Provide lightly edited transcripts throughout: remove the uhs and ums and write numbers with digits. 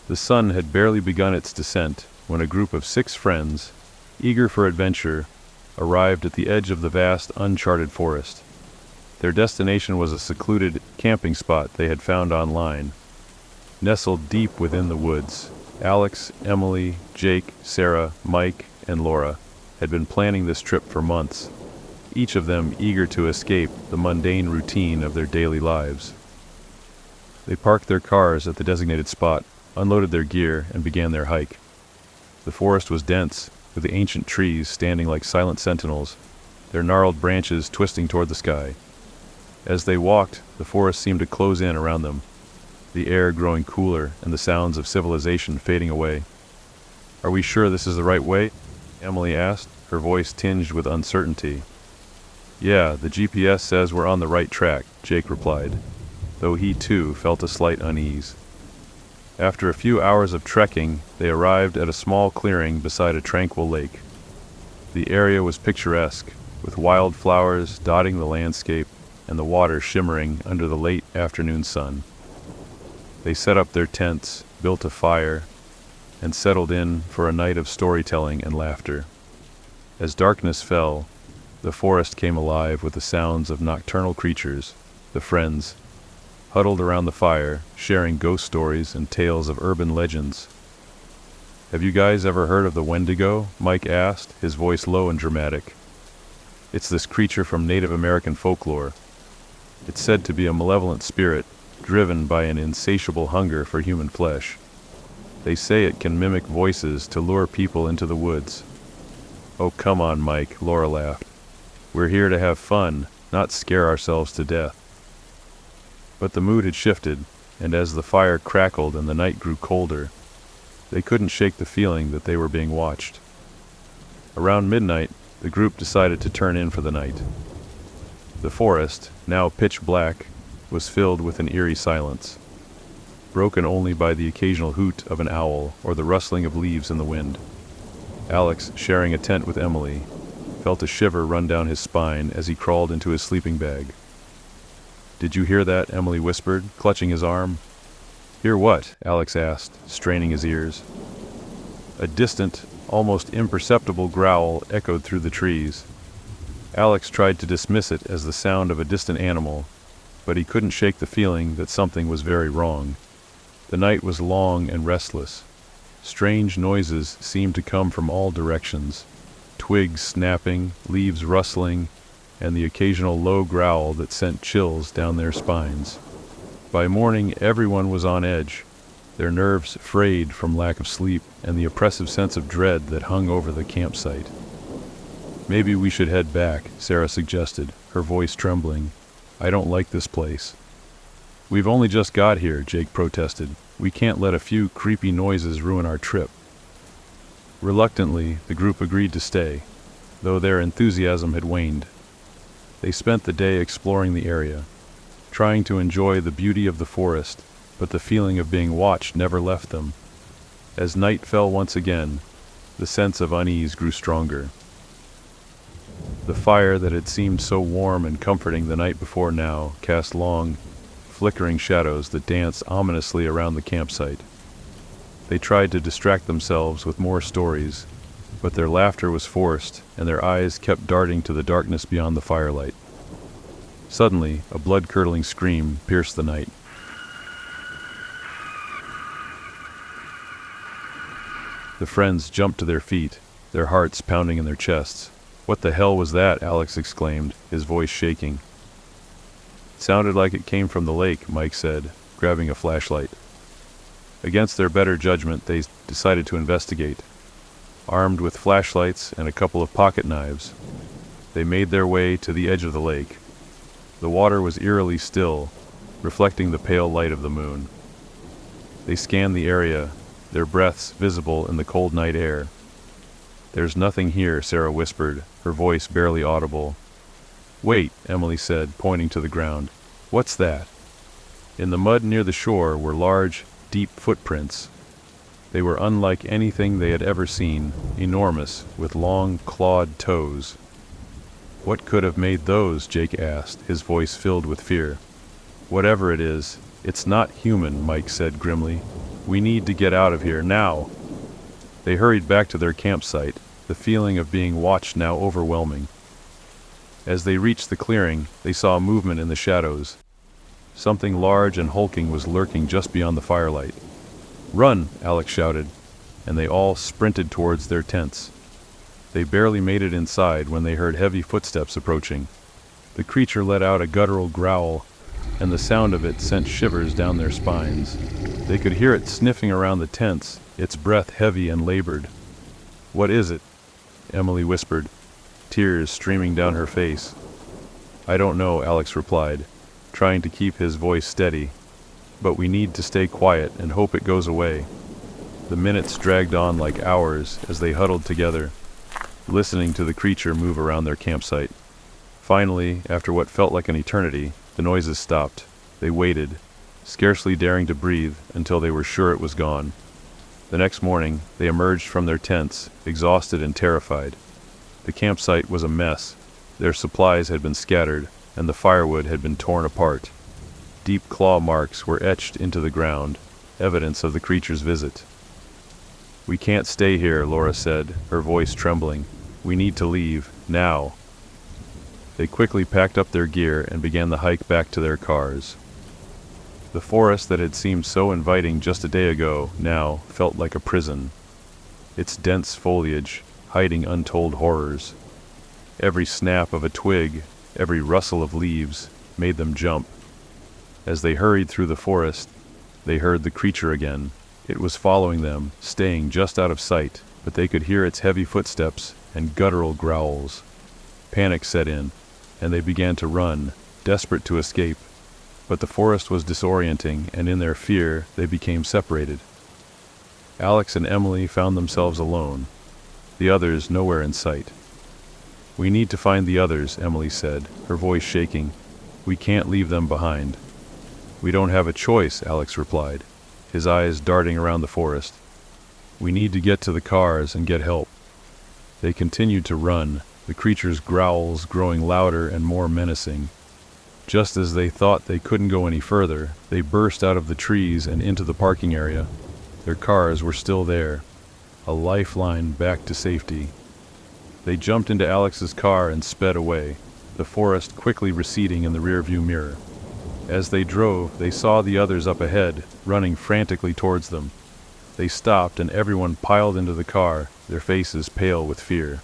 The sun had barely begun its descent when a group of 6 friends, eager for adventure, arrived at the edge of the vast, uncharted forest. Their destination was a secluded camping spot they had found online. Nestled deep within the woods, Alex, Emily, Jake, Sarah, Mike, and Laura had been planning this trip for months, each of them eager to escape the mundane routine of their daily lives. They parked their cars at the designated spot, unloaded their gear, and began their hike. The forest was dense, with the ancient trees standing like silent sentinels, their gnarled branches twisting toward the sky. As they walked, the forest seemed to close in around them, the air growing cooler and the sounds of civilization fading away. "Are we sure this is the right way?" Emily asked, her voice tinged with uncertainty. "Yeah, the GPS says we're on the right track," Jake replied, though he too felt a slight unease. After a few hours of trekking, they arrived at a small clearing beside a tranquil lake. The area was picturesque, with wild flowers dotting the landscape and the water shimmering under the late afternoon sun. They set up their tents, built a fire, and settled in for a night of storytelling and laughter. As darkness fell, the forest came alive with the sounds of nocturnal creatures, the friends, huddled around the fire, sharing ghost stories and tales of urban legends. "Have you guys ever heard of the Wendigo?" Mike asked, his voice low and dramatic. "It's this creature from Native American folklore. It's said to be a malevolent spirit, driven by an insatiable hunger for human flesh. They say it can mimic voices to lure people into the woods." "Oh, come on, Mike," Laura laughed. "We're here to have fun, not scare ourselves to death." But the mood had shifted, and as the fire crackled and the night grew colder, they couldn't shake the feeling that they were being watched. Around midnight, the group decided to turn in for the night. The forest, now pitch black, was filled with an eerie silence, broken only by the occasional hoot of an owl or the rustling of leaves in the wind. Alex, sharing a tent with Emily, felt a shiver run down his spine as he crawled into his sleeping bag. "Did you hear that?" Emily whispered, clutching his arm. "Hear what?" Alex asked, straining his ears. A distant, almost imperceptible growl echoed through the trees. Alex tried to dismiss it as the sound of a distant animal, but he couldn't shake the feeling that something was very wrong. The night was long and restless. Strange noises seemed to come from all directions, twigs snapping, leaves rustling, and the occasional low growl that sent chills down their spines. By morning, everyone was on edge, their nerves frayed from lack of sleep and the oppressive sense of dread that hung over the campsite. "Maybe we should head back," Sarah suggested, her voice trembling. "I don't like this place." "We've only just got here," Jake protested. "We can't let a few creepy noises ruin our trip." Reluctantly, the group agreed to stay, though their enthusiasm had waned. They spent the day exploring the area, trying to enjoy the beauty of the forest, but the feeling of being watched never left them. As night fell once again, the sense of unease grew stronger. The fire that had seemed so warm and comforting the night before now cast long, flickering shadows that danced ominously around the campsite. They tried to distract themselves with more stories, but their laughter was forced, and their eyes kept darting to the darkness beyond the firelight. Suddenly, a blood-curdling scream pierced the night. The friends jumped to their feet, their hearts pounding in their chests. "What the hell was that?" Alex exclaimed, his voice shaking. "It sounded like it came from the lake," Mike said, grabbing a flashlight. Against their better judgment, they decided to investigate. Armed with flashlights and a couple of pocket knives, they made their way to the edge of the lake. The water was eerily still, reflecting the pale light of the moon. They scanned the area, their breaths visible in the cold night air. "There's nothing here," Sarah whispered, her voice barely audible. "Wait," Emily said, pointing to the ground. "What's that?" In the mud near the shore were large, deep footprints. They were unlike anything they had ever seen, enormous, with long, clawed toes. "What could have made those?" Jake asked, his voice filled with fear. "Whatever it is, it's not human," Mike said grimly. We need to get out of here, now! They hurried back to their campsite, the feeling of being watched now overwhelming. As they reached the clearing, they saw a movement in the shadows. Something large and hulking was lurking just beyond the firelight. "Run!" Alex shouted, and they all sprinted towards their tents. They barely made it inside when they heard heavy footsteps approaching. The creature let out a guttural growl, and the sound of it sent shivers down their spines. They could hear it sniffing around the tents, its breath heavy and labored. "What is it?" Emily whispered, tears streaming down her face. "I don't know," Alex replied, trying to keep his voice steady. "But we need to stay quiet and hope it goes away." The minutes dragged on like hours as they huddled together, listening to the creature move around their campsite. Finally, after what felt like an eternity, the noises stopped. They waited, scarcely daring to breathe until they were sure it was gone. The next morning, they emerged from their tents, exhausted and terrified. The campsite was a mess. Their supplies had been scattered, and the firewood had been torn apart. Deep claw marks were etched into the ground, evidence of the creature's visit. "We can't stay here," Laura said, her voice trembling. "We need to leave, now." They quickly packed up their gear and began the hike back to their cars. The forest that had seemed so inviting just a day ago now felt like a prison. Its dense foliage, hiding untold horrors. Every snap of a twig, every rustle of leaves, made them jump. As they hurried through the forest, they heard the creature again. It was following them, staying just out of sight, but they could hear its heavy footsteps and guttural growls. Panic set in, and they began to run, desperate to escape. But the forest was disorienting, and in their fear, they became separated. Alex and Emily found themselves alone, the others nowhere in sight. "We need to find the others," Emily said, her voice shaking. "We can't leave them behind." "We don't have a choice," Alex replied, his eyes darting around the forest. "We need to get to the cars and get help." They continued to run, the creature's growls growing louder and more menacing. Just as they thought they couldn't go any further, they burst out of the trees and into the parking area. Their cars were still there, a lifeline back to safety. They jumped into Alex's car and sped away, the forest quickly receding in the rearview mirror. As they drove, they saw the others up ahead, running frantically towards them. They stopped and everyone piled into the car, their faces pale with fear.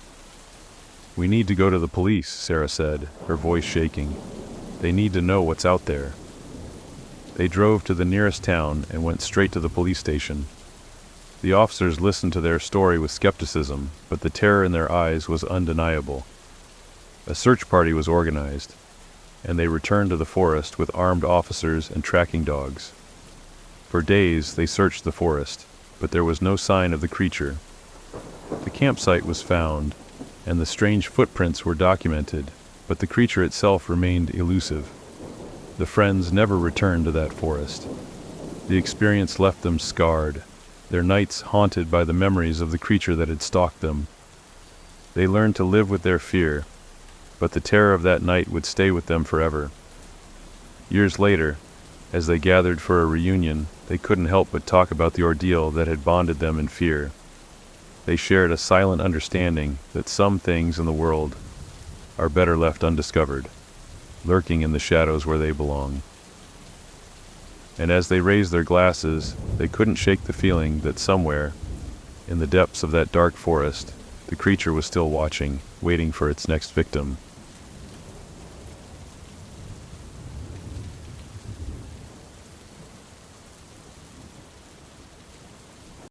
"We need to go to the police," Sarah said, her voice shaking. "They need to know what's out there." They drove to the nearest town and went straight to the police station. The officers listened to their story with skepticism, but the terror in their eyes was undeniable. A search party was organized, and they returned to the forest with armed officers and tracking dogs. For days they searched the forest, but there was no sign of the creature. The campsite was found, and the strange footprints were documented, but the creature itself remained elusive. The friends never returned to that forest. The experience left them scarred, their nights haunted by the memories of the creature that had stalked them. They learned to live with their fear, but the terror of that night would stay with them forever. Years later, as they gathered for a reunion, they couldn't help but talk about the ordeal that had bonded them in fear. They shared a silent understanding that some things in the world are better left undiscovered, lurking in the shadows where they belong. And as they raised their glasses, they couldn't shake the feeling that somewhere, in the depths of that dark forest, the creature was still watching, waiting for its next victim.